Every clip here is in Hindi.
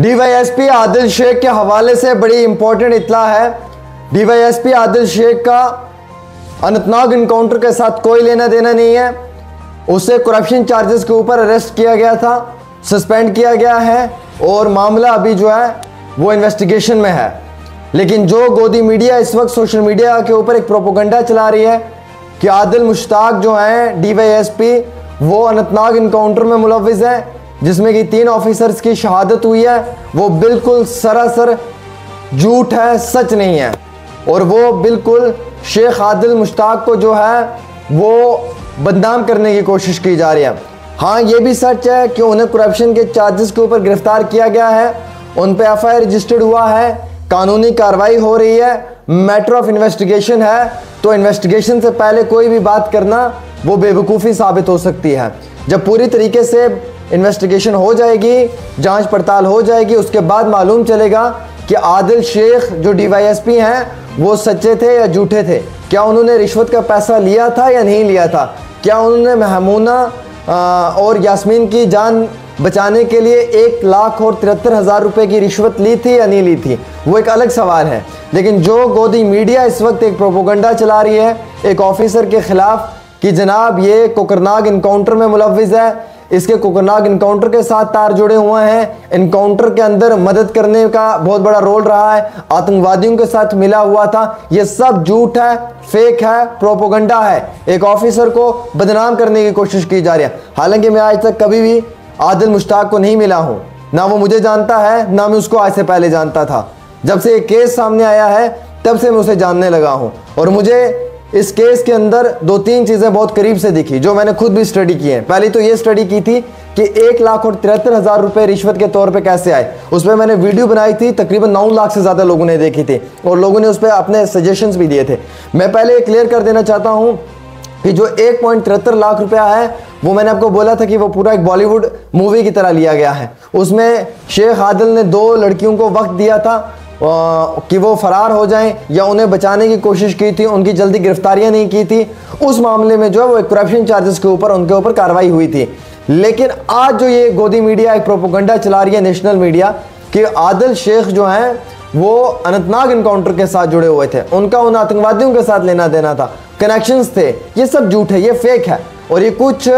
डीवाईएसपी आदिल शेख के हवाले से बड़ी इंपॉर्टेंट इत्तला है। डीवाईएसपी आदिल शेख का अनंतनाग इनकाउंटर के साथ कोई लेना देना नहीं है। उसे करप्शन चार्जेस के ऊपर अरेस्ट किया गया था, सस्पेंड किया गया है और मामला अभी जो है वो इन्वेस्टिगेशन में है। लेकिन जो गोदी मीडिया इस वक्त सोशल मीडिया के ऊपर एक प्रोपोगंडा चला रही है कि आदिल मुश्ताक जो हैं डीवाईएसपी वो अनंतनाग इनकाउंटर में मुलव्विस है जिसमें कि 3 ऑफिसर्स की शहादत हुई है, वो बिल्कुल सरासर झूठ है, सच नहीं है। और वो बिल्कुल शेख आदिल मुश्ताक को जो है वो बदनाम करने की कोशिश की जा रही है। हाँ, ये भी सच है कि उन्हें करप्शन के चार्जेस के ऊपर गिरफ्तार किया गया है, उन पे एफआईआर रजिस्टर्ड हुआ है, कानूनी कार्रवाई हो रही है, मैटर ऑफ इन्वेस्टिगेशन है। तो इन्वेस्टिगेशन से पहले कोई भी बात करना वो बेवकूफ़ी साबित हो सकती है। जब पूरी तरीके से इन्वेस्टिगेशन हो जाएगी, जांच पड़ताल हो जाएगी, उसके बाद मालूम चलेगा कि आदिल शेख जो डीवाईएसपी हैं वो सच्चे थे या झूठे थे। क्या उन्होंने रिश्वत का पैसा लिया था या नहीं लिया था? क्या उन्होंने महमूना और यास्मीन की जान बचाने के लिए 1,73,000 रुपए की रिश्वत ली थी या नहीं ली थी? वो एक अलग सवाल है। लेकिन जो गोदी मीडिया इस वक्त एक प्रोपोगंडा चला रही है एक ऑफिसर के खिलाफ कि जनाब ये कोकरनाग इनकाउंटर में मुलव्विस है, इसके कोकरनाग इनकाउंटर के साथ तार जुड़े हुए हैं, इनकाउंटर के अंदर मदद करने का बहुत बड़ा रोल रहा है, आतंकवादियों के साथ मिला हुआ था, ये सब झूठ है, फेक है, प्रोपोगंडा है। एक ऑफिसर को बदनाम करने की कोशिश की जा रही है। हालांकि मैं आज तक कभी भी आदिल मुश्ताक को नहीं मिला हूं, ना वो मुझे जानता है, ना मैं उसको आज से पहले जानता था। जब से ये केस सामने आया है तब से मैं उसे जानने लगा हूं और मुझे इस केस के अंदर 2-3 चीजें बहुत करीब से दिखी जो मैंने खुद भी स्टडी की है। पहली तो ये स्टडी की थी कि 1,73,000 रुपए रिश्वत के तौर पे कैसे आए। उस पर मैंने वीडियो बनाई थी, तकरीबन 9 लाख से ज्यादा लोगों ने देखी थी और लोगों ने उस पर अपने सजेशंस भी दिए थे। मैं पहले क्लियर कर देना चाहता हूं कि जो 1.73 लाख रुपया है वो मैंने आपको बोला था कि वो पूरा एक बॉलीवुड मूवी की तरह लिया गया है। उसमें शेख आदिल ने 2 लड़कियों को वक्त दिया था कि वो फरार हो जाएं या उन्हें बचाने की कोशिश की थी, उनकी जल्दी गिरफ्तारियां नहीं की थी। उस मामले में जो है वो एक करप्शन चार्जेस के ऊपर उनके ऊपर कार्रवाई हुई थी। लेकिन आज जो ये गोदी मीडिया एक प्रोपोगंडा चला रही है, नेशनल मीडिया, कि आदिल शेख जो हैं वो अनंतनाग इनकाउंटर के साथ जुड़े हुए थे, उनका उन आतंकवादियों के साथ लेना देना था, कनेक्शंस थे, ये सब झूठ है, ये फेक है। और ये कुछ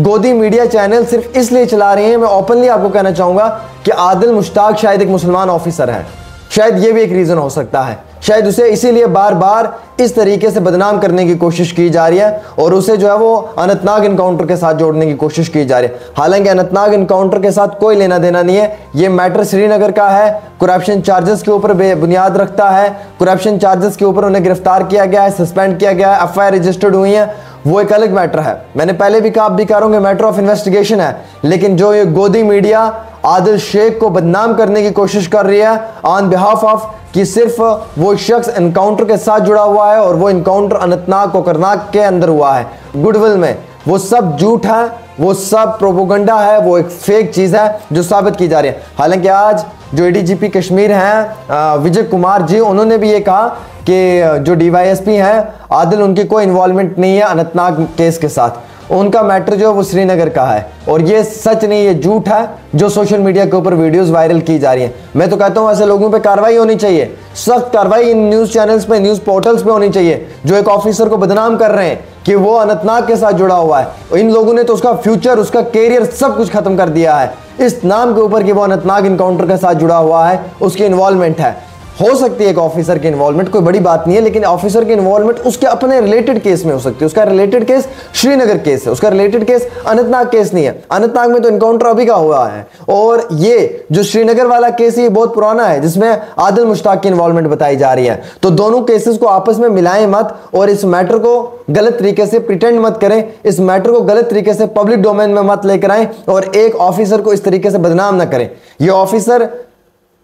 गोदी मीडिया चैनल सिर्फ इसलिए चला रहे हैं, मैं ओपनली आपको कहना चाहूंगा कि आदिल मुश्ताक शायद एक मुसलमान ऑफिसर है, शायद ये भी एक रीजन हो सकता है। शायद उसे इसीलिए बार बार इस तरीके से बदनाम करने की कोशिश की जा रही है और उसे जो है वो अनंतनाग इनकाउंटर के साथ जोड़ने की कोशिश की जा रही है। हालांकि अनंतनाग इनकाउंटर के साथ कोई लेना देना नहीं है। ये मैटर श्रीनगर का है, करप्शन चार्जेस के ऊपर बुनियाद रखता है, करप्शन चार्जेस के ऊपर उन्हें गिरफ्तार किया गया है, सस्पेंड किया गया है, एफआईआर रजिस्टर्ड हुई है, वो एक अलग मैटर है। मैंने पहले भी कहा, आप भी कह रहा हूं, मैटर ऑफ इन्वेस्टिगेशन है। लेकिन जो ये गोदी मीडिया आदिल शेख को बदनाम करने की कोशिश कर रही है ऑन बिहाफ ऑफ कि सिर्फ वो शख्स एनकाउंटर के साथ जुड़ा हुआ है और वो एनकाउंटर अनंतनाग कोकरनाग के अंदर हुआ है गुडविल में, वो सब झूठ है, वो सब प्रोपोगंडा है, वो एक फेक चीज़ है जो साबित की जा रही है। हालांकि आज जो एडीजीपी कश्मीर हैं विजय कुमार जी, उन्होंने भी ये कहा कि जो डीवाईएसपी हैं आदिल, उनकी कोई इन्वॉल्वमेंट नहीं है अनंतनाग केस के साथ, उनका मैटर जो है वो श्रीनगर का है। और ये सच नहीं, ये झूठ है जो सोशल मीडिया के ऊपर वीडियोस वायरल की जा रही है। मैं तो कहता हूं ऐसे लोगों पे कार्रवाई होनी चाहिए, सख्त कार्रवाई इन न्यूज़ चैनल्स पे, न्यूज़ पोर्टल्स पे होनी चाहिए जो एक ऑफिसर को बदनाम कर रहे हैं कि वो अनंतनाग के साथ जुड़ा हुआ है। इन लोगों ने तो उसका फ्यूचर, उसका कैरियर सब कुछ खत्म कर दिया है इस नाम के ऊपर कि वो अनंतनाग इनकाउंटर के साथ जुड़ा हुआ है, उसकी इन्वॉल्वमेंट है। हो सकती है एक ऑफिसर की इन्वॉल्वमेंट, कोई बड़ी बात नहीं है, लेकिन ऑफिसर की इन्वॉल्वमेंट उसके अपने रिलेटेड केस में हो सकती है। उसका रिलेटेड केस श्रीनगर केस है, उसका रिलेटेड केस अनंतनाग केस नहीं है। अनंतनाग में तो इनकाउंटर अभी का हुआ है और ये जो श्रीनगर वाला केस है बहुत पुराना है जिसमें आदिल मुश्ताक की इन्वॉल्वमेंट बताई जा रही है। तो दोनों केसेस को आपस में मिलाएं मत और इस मैटर को गलत तरीके से प्रिटेंड मत करें, इस मैटर को गलत तरीके से पब्लिक डोमेन में मत लेकर आए और एक ऑफिसर को इस तरीके से बदनाम ना करें। ये ऑफिसर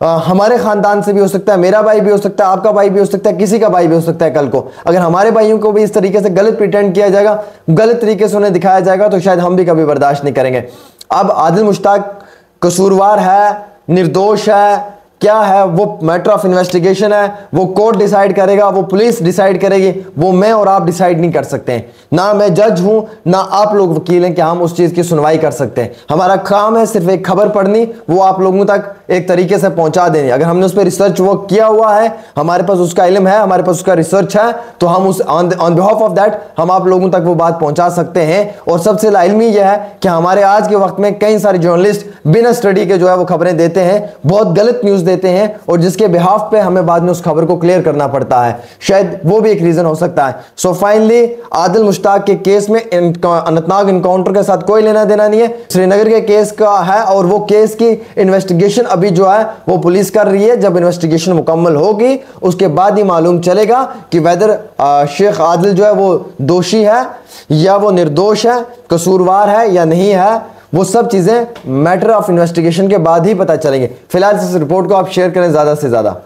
हमारे खानदान से भी हो सकता है, मेरा भाई भी हो सकता है, आपका भाई भी हो सकता है, किसी का भाई भी हो सकता है। कल को अगर हमारे भाइयों को भी इस तरीके से गलत प्रिटेंड किया जाएगा, गलत तरीके से उन्हें दिखाया जाएगा तो शायद हम भी कभी बर्दाश्त नहीं करेंगे। अब आदिल मुश्ताक कसूरवार है, निर्दोष है, क्या है वो मैटर ऑफ इन्वेस्टिगेशन है, वो कोर्ट डिसाइड करेगा, वो पुलिस डिसाइड करेगी, वो मैं और आप डिसाइड नहीं कर सकते हैं। ना मैं जज हूं, ना आप लोग वकील हैं कि हम उस चीज की सुनवाई कर सकते हैं। हमारा काम है सिर्फ एक खबर पढ़नी, वो आप लोगों तक एक तरीके से पहुंचा देनी। अगर हमने उस पर रिसर्च वर्क किया हुआ है, हमारे पास उसका इल्म है, हमारे पास उसका रिसर्च है, तो हम उस ऑन बिहाफ ऑफ दैट हम आप लोगों तक वो बात पहुंचा सकते हैं। और सबसे लाइलमी यह है कि हमारे आज के वक्त में कई सारे जर्नलिस्ट बिना स्टडी के जो है वो खबरें देते हैं, बहुत गलत न्यूज देते हैं, और जिसके बिहाफ पे हमें बाद में उस खबर को क्लियर करना पड़ता है। शायद वो भी एक रीजन हो सकता है। सो फाइनली आदिल मुश्ताक के केस में अनंतनाग इनकाउंटर के साथ कोई लेना देना नहीं है, श्रीनगर के केस का है, और वो केस की इन्वेस्टिगेशन अभी जो है वो पुलिस कर रही है। जब इन्वेस्टिगेशन मुकम्मल होगी उसके बाद ही मालूम चलेगा कि वेदर शेख आदिल जो है वो दोषी है या वो निर्दोष है, कसूरवार है या नहीं है। वो सब चीजें मैटर ऑफ इन्वेस्टिगेशन के बाद ही पता चलेंगे। फिलहाल इस रिपोर्ट को आप शेयर करें ज्यादा से ज्यादा।